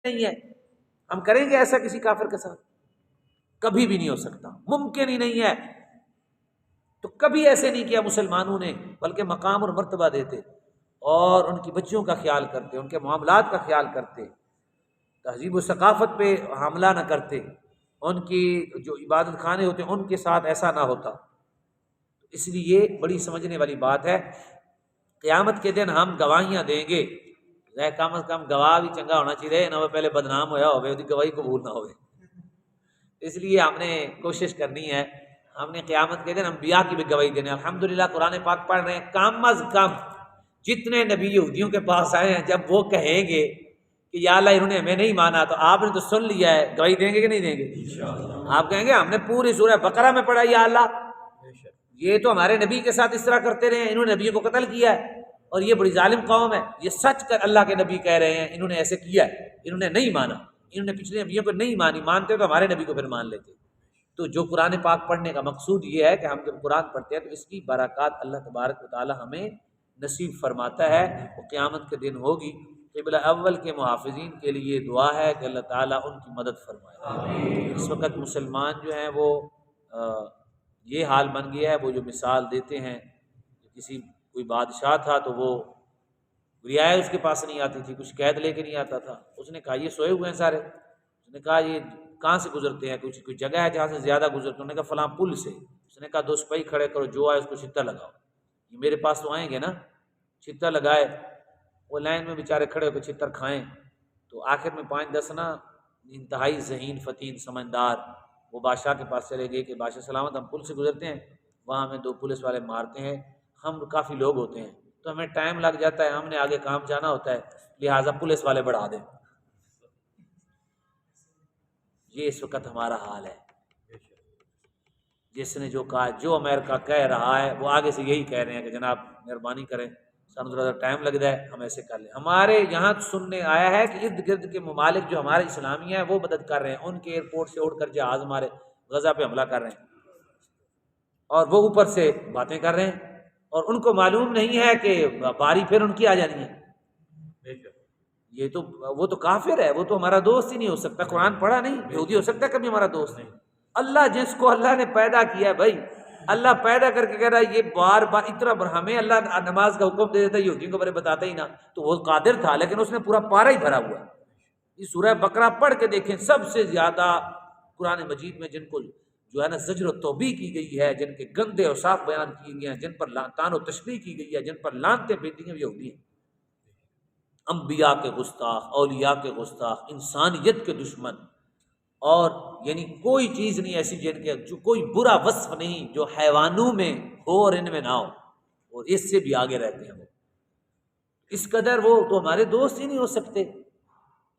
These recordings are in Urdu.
نہیں ہے، ہم کریں گے ایسا کسی کافر کے ساتھ؟ کبھی بھی نہیں ہو سکتا، ممکن ہی نہیں ہے۔ تو کبھی ایسے نہیں کیا مسلمانوں نے، بلکہ مقام اور مرتبہ دیتے اور ان کی بچیوں کا خیال کرتے، ان کے معاملات کا خیال کرتے، تہذیب و ثقافت پہ حملہ نہ کرتے، ان کی جو عبادت خانے ہوتے ان کے ساتھ ایسا نہ ہوتا۔ اس لیے یہ بڑی سمجھنے والی بات ہے۔ قیامت کے دن ہم گواہیاں دیں گے، کم از کم گواہ بھی چنگا ہونا چاہیے نہ، وہ پہلے بدنام ہویا ہوئے، اس گواہی قبول نہ ہوئے۔ اس لیے ہم نے کوشش کرنی ہے، ہم نے قیامت کے دن انبیاء کی بھی گواہی دینے۔ الحمدللہ قرآن پاک پڑھ رہے ہیں، کم از کم جتنے نبی یہودیوں کے پاس آئے ہیں، جب وہ کہیں گے کہ یا اللہ انہوں نے ہمیں نہیں مانا، تو آپ نے تو سن لیا ہے، گواہی دیں گے کہ نہیں دیں گے؟ آپ کہیں گے ہم نے پوری سورہ بقرہ میں پڑھا، یا اللہ یہ تو ہمارے نبی کے ساتھ اس طرح کرتے رہے ہیں، انہوں نے نبیوں کو قتل کیا ہے اور یہ بڑی ظالم قوم ہے، یہ سچ کر اللہ کے نبی کہہ رہے ہیں انہوں نے ایسے کیا ہے، انہوں نے نہیں مانا، انہوں نے پچھلے نبیوں کو نہیں مانی، مانتے تو ہمارے نبی کو پھر مان لیتے۔ تو جو قرآن پاک پڑھنے کا مقصود یہ ہے کہ ہم جب قرآن پڑھتے ہیں تو اس کی برکات اللہ تبارک و تعالی ہمیں نصیب فرماتا ہے۔ وہ قیامت کے دن ہوگی۔ قبلہ اول کے محافظین کے لیے دعا ہے کہ اللہ تعالیٰ ان کی مدد فرمائے۔ اس وقت مسلمان جو ہیں وہ یہ حال بن گیا ہے، وہ جو مثال دیتے ہیں، کسی کوئی بادشاہ تھا تو وہ رعایا اس کے پاس نہیں آتی تھی، کچھ قید لے کے نہیں آتا تھا، اس نے کہا یہ سوئے ہوئے ہیں سارے، اس نے کہا یہ کہاں سے گزرتے ہیں، کچھ کوئی جگہ ہے جہاں سے زیادہ گزرتے ہیں، انہوں نے کہا فلاں پل سے، اس نے کہا 2 سپاہی کھڑے کرو، جو آئے اس کو چھتا لگاؤ، یہ میرے پاس تو آئیں گے نا۔ چھتا لگائے، وہ لائن میں بیچارے کھڑے ہو کے چھتر کھائیں، تو آخر میں 5-10 نا انتہائی ذہین فتین سمجھدار وہ بادشاہ کے پاس چلے گئے کہ بادشاہ سلامت ہم پل سے گزرتے ہیں، وہاں ہمیں 2 پولیس والے مارتے ہیں، ہم کافی لوگ ہوتے ہیں تو ہمیں ٹائم لگ جاتا ہے، ہم نے آگے کام جانا ہوتا ہے، لہٰذا پولیس والے بڑھا دیں۔ یہ اس وقت ہمارا حال ہے۔ جس نے جو کہا، جو امریکہ کہہ رہا ہے وہ آگے سے یہی کہہ رہے ہیں کہ جناب مہربانی کریں، سانو ذرا ٹائم لگ جائے، ہم ایسے کر لیں۔ ہمارے یہاں سننے آیا ہے کہ ارد گرد کے ممالک جو ہمارے اسلامی ہیں وہ مدد کر رہے ہیں، ان کے ایئرپورٹ سے اڑ کر جہاز ہمارے غزہ پہ حملہ کر رہے ہیں اور وہ اوپر سے باتیں کر رہے ہیں، اور ان کو معلوم نہیں ہے کہ باری پھر ان کی آ جانی ہے۔ یہ تو وہ تو کافر ہے، وہ تو ہمارا دوست ہی نہیں ہو سکتا، قرآن پڑھا نہیں، یہودی ہو سکتا ہے کبھی ہمارا دوست نہیں۔ اللہ جس کو اللہ نے پیدا کیا ہے بھائی، اللہ پیدا کر کے کہہ رہا ہے یہ بار بار اتنا ہمیں اللہ نماز کا حکم دے دیتا ہے، یہودیوں کو بارے بتاتا ہی نہ، تو وہ قادر تھا لیکن اس نے پورا پارا ہی بھرا ہوا ہے۔ یہ سورہ بقرہ پڑھ کے دیکھیں، سب سے زیادہ قرآن مجید میں جن کو جو ہے نا زجر و توبیح کی گئی ہے، جن کے گندے اوصاف بیان کیے گئے ہیں، جن پر تان و تشریح کی گئی ہے، جن پر لعنتیں بھیجی ہیں، یہودی ہیں۔ انبیاء کے گستاخ، اولیاء کے گستاخ، انسانیت کے دشمن، اور یعنی کوئی چیز نہیں ایسی جن کے جو کوئی برا وصف نہیں جو حیوانوں میں ہو اور ان میں نہ ہو، اور اس سے بھی آگے رہتے ہیں وہ۔ اس قدر وہ تو ہمارے دوست ہی نہیں ہو سکتے،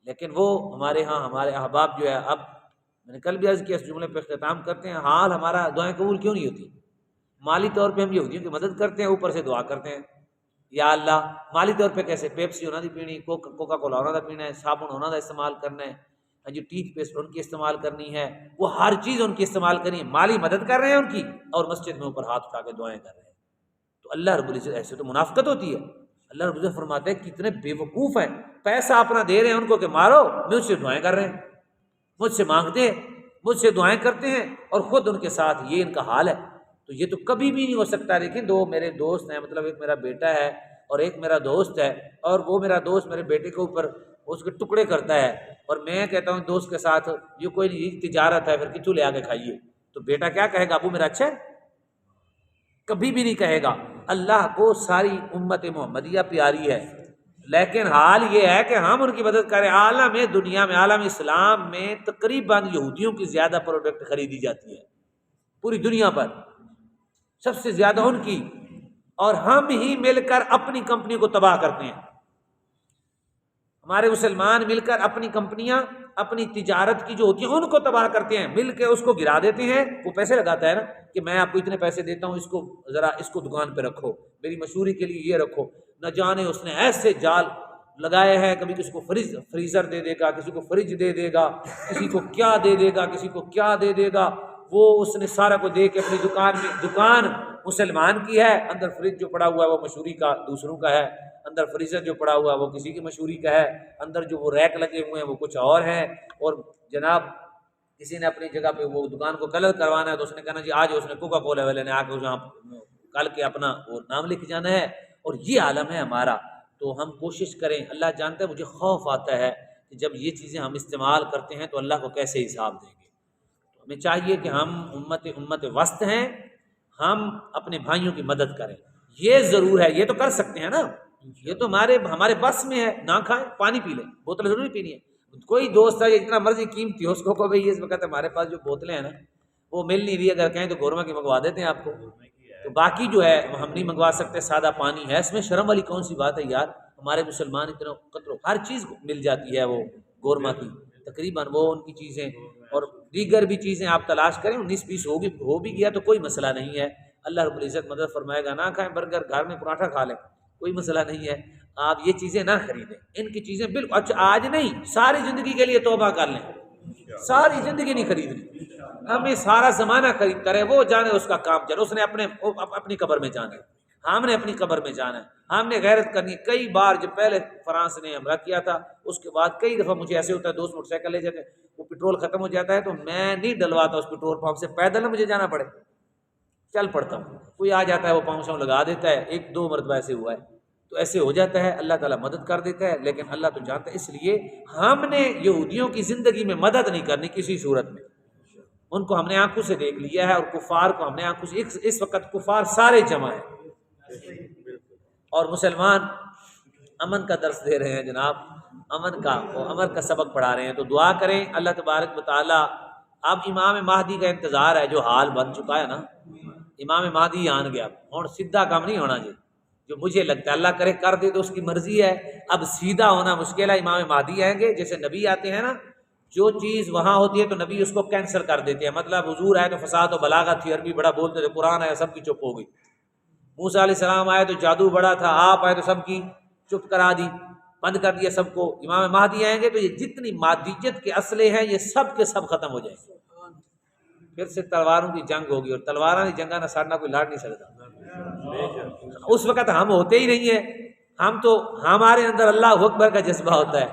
لیکن وہ ہمارے ہاں ہمارے احباب جو ہے، اب میں نے کل بھی عرض کیا، اس جملے پہ اختتام کرتے ہیں، حال ہمارا دعائیں قبول کیوں نہیں ہوتی؟ مالی طور پہ ہم یہودیوں کی مدد کرتے ہیں، اوپر سے دعا کرتے ہیں یا اللہ، مالی طور پہ کیسے؟ پیپسی ہونا دی پینی، کوکا کولا ہونا دا پینا ہے، صابن ہونا دا استعمال کرنا ہے، جو ٹیتھ پیسٹ ان کی استعمال کرنی ہے، وہ ہر چیز ان کی استعمال کرنی ہے، مالی مدد کر رہے ہیں ان کی، اور مسجد میں اوپر ہاتھ اٹھا کے دعائیں کر رہے ہیں۔ تو اللہ رب العزت، ایسے تو منافقت ہوتی ہے۔ اللہ رب العزت فرماتے ہیں کتنے بے وقوف ہیں، پیسہ اپنا دے رہے ہیں ان کو کہ مارو، مجھ سے دعائیں کر رہے ہیں، مجھ سے مانگتے ہیں، مجھ سے دعائیں کرتے ہیں، اور خود ان کے ساتھ یہ ان کا حال ہے۔ تو یہ تو کبھی بھی نہیں ہو سکتا۔ لیکن 2 میرے دوست ہیں، مطلب ایک میرا بیٹا ہے اور ایک میرا دوست ہے، اور وہ میرا دوست میرے بیٹے کے اوپر اس کے ٹکڑے کرتا ہے، اور میں کہتا ہوں دوست کے ساتھ یہ کوئی نہیں، تجارت ہے، پھر کچھ لے آ کے کھائیے، تو بیٹا کیا کہے گا؟ ابو میرا اچھا ہے؟ کبھی بھی نہیں کہے گا۔ اللہ کو ساری امت محمدیہ پیاری ہے، لیکن حال یہ ہے کہ ہم ان کی مدد کریں۔ عالم دنیا میں، عالم اسلام میں تقریباً یہودیوں کی زیادہ پروڈکٹ خریدی جاتی ہے پوری دنیا پر، سب سے زیادہ ان کی، اور ہم ہی مل کر اپنی کمپنی کو تباہ کرتے ہیں۔ ہمارے مسلمان مل کر اپنی کمپنیاں، اپنی تجارت کی جو ہوتی ہیں ان کو تباہ کرتے ہیں، مل کے اس کو گرا دیتے ہیں۔ وہ پیسے لگاتا ہے نا کہ میں آپ کو اتنے پیسے دیتا ہوں، اس کو ذرا اس کو دکان پہ رکھو، میری مشہوری کے لیے یہ رکھو، نہ جانے اس نے ایسے جال لگائے ہیں، کبھی کسی کو فریزر دے دے گا، کسی کو فریج دے دے گا، کسی کو کیا دے دے گا، کسی کو کیا دے دے گا، وہ اس نے سارا کو دے کے اپنی دکان میں، دکان مسلمان کی ہے، اندر فریج جو پڑا ہوا ہے وہ مشہوری کا دوسروں کا ہے، اندر فریزر جو پڑا ہوا وہ کسی کی مشہوری کا ہے، اندر جو وہ ریک لگے ہوئے ہیں وہ کچھ اور ہے، اور جناب کسی نے اپنی جگہ پہ وہ دکان کو کلر کروانا ہے تو اس نے کہنا جی آج اس نے کوکا کولا والے نے آ کے جہاں کل کے اپنا وہ نام لکھ جانا ہے، اور یہ عالم ہے ہمارا۔ تو ہم کوشش کریں، اللہ جانتا ہے مجھے خوف آتا ہے کہ جب یہ چیزیں ہم استعمال کرتے ہیں تو اللہ کو کیسے حساب دیں گے۔ تو ہمیں چاہیے کہ ہم امت وسط ہیں، ہم اپنے بھائیوں کی مدد کریں، یہ ضرور ہے، یہ تو کر سکتے ہیں نا، یہ تو ہمارے بس میں ہے، نہ کھائیں پانی پی لیں، بوتل ضروری پینی ہے۔ کوئی دوست ہے جتنا مرضی قیمتی ہو اس کو بھائی اس وقت ہمارے پاس جو بوتلیں ہیں نا وہ مل نہیں رہی، اگر کہیں تو گورما کی منگوا دیتے ہیں آپ کو، تو باقی جو ہے ہم نہیں منگوا سکتے، سادہ پانی ہے، اس میں شرم والی کون سی بات ہے یار، ہمارے مسلمان اتنا قطر ہر چیز مل جاتی ہے وہ گورما کی تقریباً، وہ ان کی چیزیں اور دیگر بھی چیزیں آپ تلاش کریں، 19-20 ہو بھی گیا تو کوئی مسئلہ نہیں ہے، اللہ رب العزت مدد فرمائے گا۔ نہ کھائیں برگر، گھر میں پراٹھا کھا لیں، کوئی مسئلہ نہیں ہے، آپ یہ چیزیں نہ خریدیں، ان کی چیزیں بالکل اچھا آج نہیں ساری زندگی کے لیے توبہ کر لیں، ساری زندگی نہیں خریدنی، ہمیں سارا زمانہ خرید کرے، وہ جانے اس کا کام چلے، اس نے اپنی قبر میں جانا ہے، ہم نے اپنی قبر میں جانا ہے، ہم نے غیرت کرنی ہے۔ کئی بار جب پہلے فرانس نے حملہ کیا تھا اس کے بعد کئی دفعہ مجھے ایسے ہوتا ہے، دوست موٹر سائیکل لے جاتے ہیں، وہ پیٹرول ختم ہو جاتا ہے تو میں نہیں ڈلواتا اس پیٹرول پمپ سے، پیدل نہ مجھے جانا پڑے، چل پڑتا ہوں، کوئی آ جاتا ہے وہ پاؤں شاؤں لگا دیتا ہے، 1-2 مرتبہ ایسے ہوا ہے، تو ایسے ہو جاتا ہے، اللہ تعالیٰ مدد کر دیتا ہے، لیکن اللہ تو جانتا ہے، اس لیے ہم نے یہودیوں کی زندگی میں مدد نہیں کرنی کسی صورت میں، ان کو ہم نے آنکھوں سے دیکھ لیا ہے، اور کفار کو ہم نے آنکھوں سے، اس وقت کفار سارے جمع ہیں اور مسلمان امن کا درس دے رہے ہیں جناب، امن کا سبق پڑھا رہے ہیں، تو دعا کریں اللہ تبارک و تعالی۔ اب امام مہدی کا انتظار ہے، جو حال بن چکا ہے نا، امام مہدی آن گیا، اور سیدھا کام نہیں ہونا جی، جو مجھے لگتا ہے اللہ کرے کر دے تو اس کی مرضی ہے، اب سیدھا ہونا مشکل ہے، امام مہدی آئیں گے، جیسے نبی آتے ہیں نا، جو چیز وہاں ہوتی ہے تو نبی اس کو کینسل کر دیتے ہیں، مطلب حضور آئے تو فساد و بلاغت تھی، عربی بڑا بولتے تھے، قرآن آیا سب کی چپ ہو گئی، موسیٰ علیہ السلام آئے تو جادو بڑا تھا، آپ آئے تو سب کی چپ کرا دی، بند کر دیا سب کو۔ امام مہدی آئیں گے تو یہ جتنی مادیت کے اسلحے ہیں یہ سب کے سب ختم ہو جائیں گے، پھر سے تلواروں کی جنگ ہوگی، اور تلواروں کی جنگا نہ ساڑنا کوئی لاڑ نہیں سکتا، اس وقت ہم ہوتے ہی نہیں ہیں، ہم تو ہمارے اندر اللہ اکبر کا جذبہ ہوتا ہے،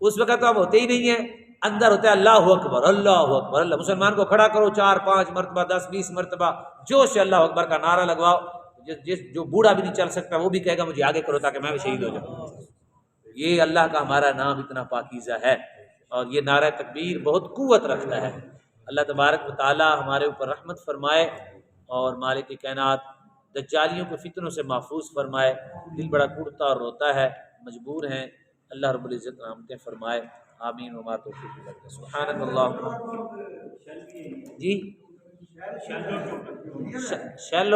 اس وقت تو ہم ہوتے ہی نہیں ہیں، اندر ہوتا ہے اللہ اکبر اللہ اکبر اللہ، مسلمان کو کھڑا کرو 4-5 مرتبہ 10-20 مرتبہ جوش سے اللہ اکبر کا نعرہ لگواؤ، جو بوڑھا بھی نہیں چل سکتا وہ بھی کہے گا مجھے آگے کرو تاکہ میں بھی شہید ہو جاؤں۔ یہ اللہ کا ہمارا نام اتنا پاکیزہ ہے، اور یہ نعرہ تکبیر بہت قوت رکھتا ہے۔ اللہ تبارک و تعالی ہمارے اوپر رحمت فرمائے، اور مالک کائنات دجالیوں کے فتنوں سے محفوظ فرمائے۔ دل بڑا ٹوٹتا اور روتا ہے، مجبور ہیں، اللہ رب العزت رحمتیں فرمائے، آمین وما توفیق الا باللہ۔ سبحانک اللہ جی شیلو